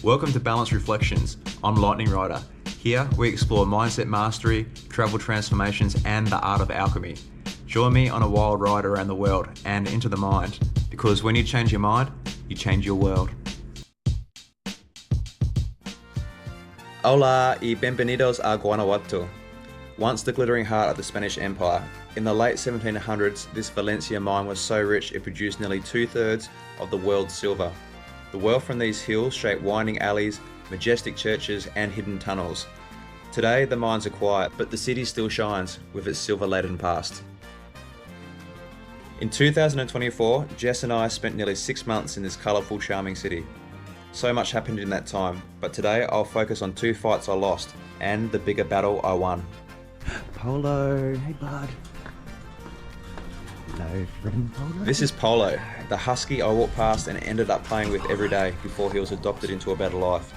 Welcome to Balance Reflections. I'm Lightning Rider. Here we explore mindset mastery, travel transformations, and the art of alchemy. Join me on a wild ride around the world and into the mind, because when you change your mind, you change your world. Hola y bienvenidos a Guanajuato. Once the glittering heart of the Spanish Empire, in the late 1700s, this Valencia mine was so rich it produced nearly 2/3 of the world's silver. The wealth from these hills shaped winding alleys, majestic churches, and hidden tunnels. Today, the mines are quiet, but the city still shines with its silver-laden past. In 2024, Jess and I spent nearly 6 months in this colourful, charming city. So much happened in that time, but today I'll focus on 2 fights I lost and the bigger battle I won. Polo, hey bud. Hello, friend Polo. This is Polo, the husky I walked past and ended up playing with every day before he was adopted into a better life.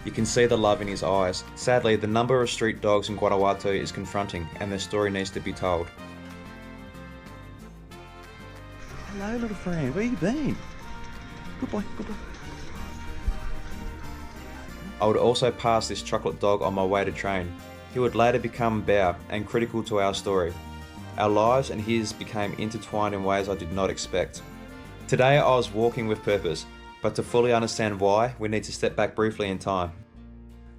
You can see the love in his eyes. Sadly, the number of street dogs in Guanajuato is confronting and their story needs to be told. Hello, little friend. Where you been? Good boy, good boy. I would also pass this chocolate dog on my way to train. He would later become Bear and critical to our story. Our lives and his became intertwined in ways I did not expect. Today I was walking with purpose, but to fully understand why, we need to step back briefly in time.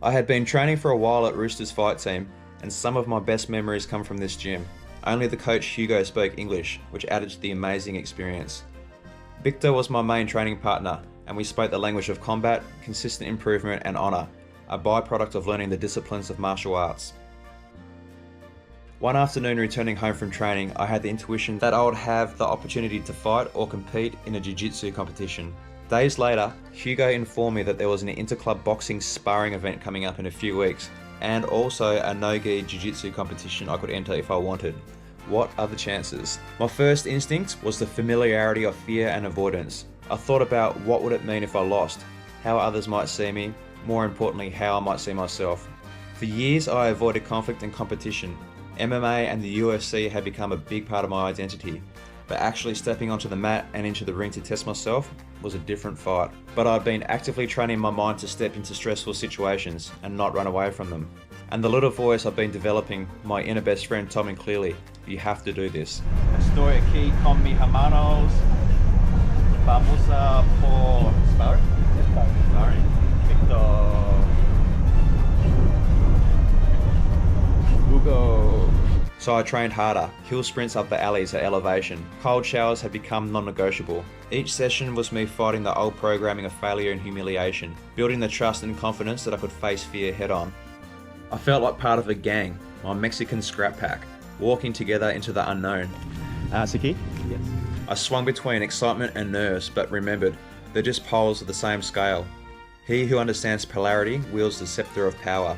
I had been training for a while at Rooster's fight team, and some of my best memories come from this gym. Only the coach Hugo spoke English, which added to the amazing experience. Victor was my main training partner, and we spoke the language of combat, consistent improvement, and honour, a byproduct of learning the disciplines of martial arts. One afternoon returning home from training, I had the intuition that I would have the opportunity to fight or compete in a jiu-jitsu competition. Days later, Hugo informed me that there was an inter-club boxing sparring event coming up in a few weeks, and also a no-gi jiu-jitsu competition I could enter if I wanted. What are the chances? My first instinct was the familiarity of fear and avoidance. I thought about what would it mean if I lost, how others might see me, more importantly how I might see myself. For years I avoided conflict and competition. MMA and the UFC had become a big part of my identity, but actually stepping onto the mat and into the ring to test myself was a different fight. But I'd been actively training my mind to step into stressful situations and not run away from them. And the little voice I've been developing, my inner best friend told me clearly, you have to do this. Estoy aquí con mis hermanos. Vamos a por Sparring? Sparring. Victor. Hugo. So I trained harder. Hill sprints up the alleys at elevation. Cold showers had become non-negotiable. Each session was me fighting the old programming of failure and humiliation, building the trust and confidence that I could face fear head on. I felt like part of a gang, my Mexican scrap pack, walking together into the unknown. Siki? Yes. I swung between excitement and nerves, but remembered, they're just poles of the same scale. He who understands polarity wields the scepter of power.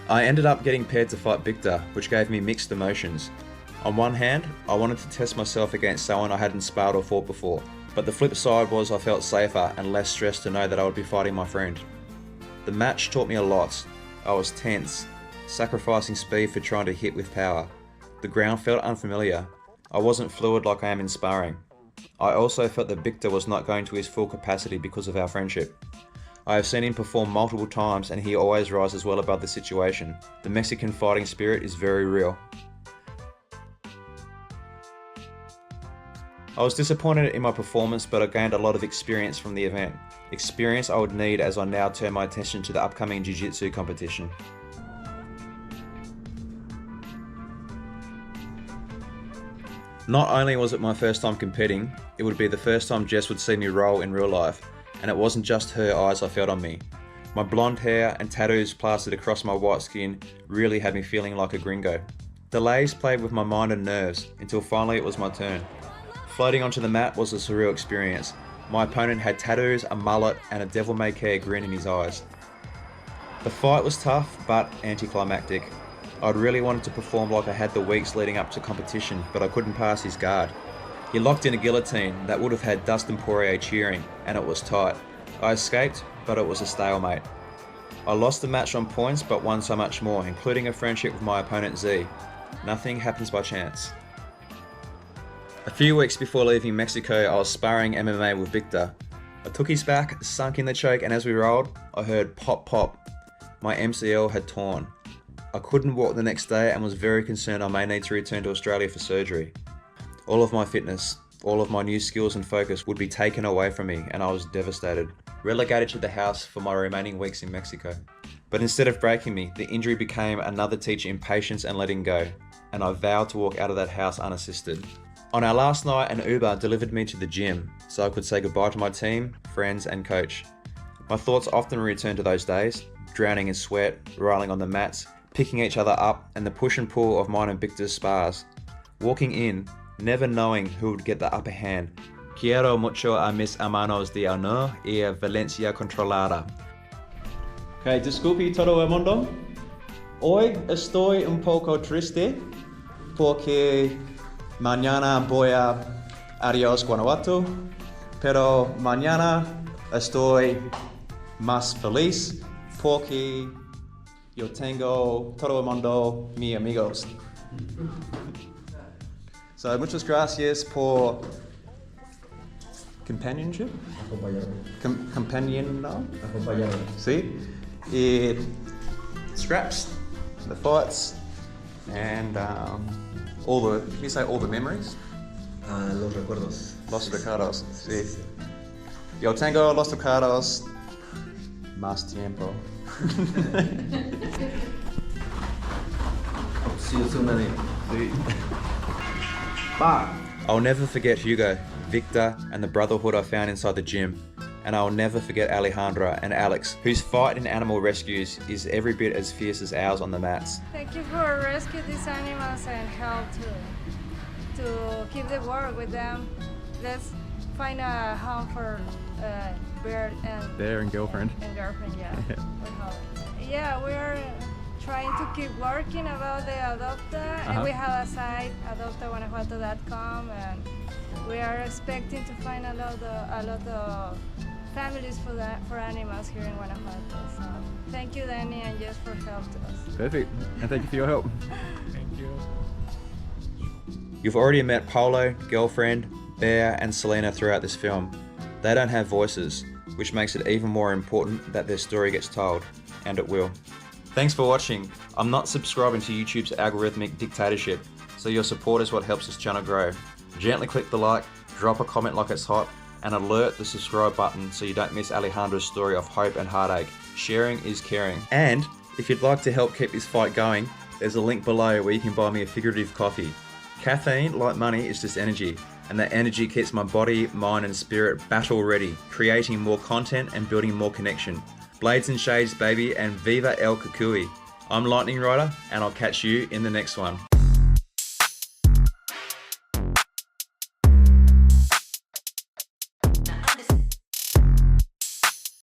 I ended up getting paired to fight Victor, which gave me mixed emotions. On one hand, I wanted to test myself against someone I hadn't sparred or fought before, but the flip side was I felt safer and less stressed to know that I would be fighting my friend. The match taught me a lot. I was tense, sacrificing speed for trying to hit with power. The ground felt unfamiliar. I wasn't fluid like I am in sparring. I also felt that Victor was not going to his full capacity because of our friendship. I have seen him perform multiple times and he always rises well above the situation. The Mexican fighting spirit is very real. I was disappointed in my performance, but I gained a lot of experience from the event. Experience I would need as I now turn my attention to the upcoming jiu-jitsu competition. Not only was it my first time competing, it would be the first time Jess would see me roll in real life, and it wasn't just her eyes I felt on me. My blonde hair and tattoos plastered across my white skin really had me feeling like a gringo. Delays played with my mind and nerves until finally it was my turn. Floating onto the mat was a surreal experience. My opponent had tattoos, a mullet, and a devil-may-care grin in his eyes. The fight was tough, but anticlimactic. I'd really wanted to perform like I had the weeks leading up to competition, but I couldn't pass his guard. He locked in a guillotine that would have had Dustin Poirier cheering, and it was tight. I escaped, but it was a stalemate. I lost the match on points, but won so much more, including a friendship with my opponent Z. Nothing happens by chance. A few weeks before leaving Mexico, I was sparring MMA with Victor. I took his back, sunk in the choke, and as we rolled, I heard pop pop. My MCL had torn. I couldn't walk the next day and was very concerned I may need to return to Australia for surgery. All of my fitness, all of my new skills and focus would be taken away from me, and I was devastated. Relegated to the house for my remaining weeks in Mexico. But instead of breaking me, the injury became another teacher in patience and letting go, and I vowed to walk out of that house unassisted. On our last night, an Uber delivered me to the gym so I could say goodbye to my team, friends and coach. My thoughts often return to those days, drowning in sweat, rolling on the mats, picking each other up, and the push and pull of mine and Victor's spars. Walking in, never knowing who would get the upper hand. Quiero mucho a mis hermanos de honor y a Valencia controlada. Okay, disculpe todo el mundo. Hoy estoy un poco triste porque mañana voy a adiós Guanajuato, pero mañana estoy más feliz porque yo tengo todo el mundo mis amigos. So, muchas gracias por companionship. Companionado. See? It scraps, the fights, and all the, can you say all the memories? Los recuerdos. Los recuerdos, sí. Yo tengo los recuerdos más tiempo. I'll never forget Hugo, Victor, and the brotherhood I found inside the gym. And I'll never forget Alejandra and Alex, whose fight in animal rescues is every bit as fierce as ours on the mats. Thank you for rescue these animals and help to keep the work with them. Let's find a home for Bear and girlfriend. And girlfriend, yeah. We hope. Yeah, we're trying to keep working about the Adopta, and we have a site, adoptaguanajuato.com, and we are expecting to find a lot of families for animals here in Guanajuato. So thank you, Danny and Jess, for help to us. Perfect. And thank you for your help. Thank you. You've already met Polo, girlfriend, Bear, and Selena throughout this film. They don't have voices, which makes it even more important that their story gets told, and it will. Thanks for watching. I'm not subscribing to YouTube's algorithmic dictatorship, so your support is what helps this channel grow. Gently click the like, drop a comment like it's hot, and alert the subscribe button so you don't miss Alejandra's story of hope and heartache. Sharing is caring. And if you'd like to help keep this fight going, there's a link below where you can buy me a figurative coffee. Caffeine, like money, is just energy, and that energy keeps my body, mind and spirit battle ready, creating more content and building more connection. Blades and shades, baby, and viva el cucuy. I'm Lightning Rider, and I'll catch you in the next one.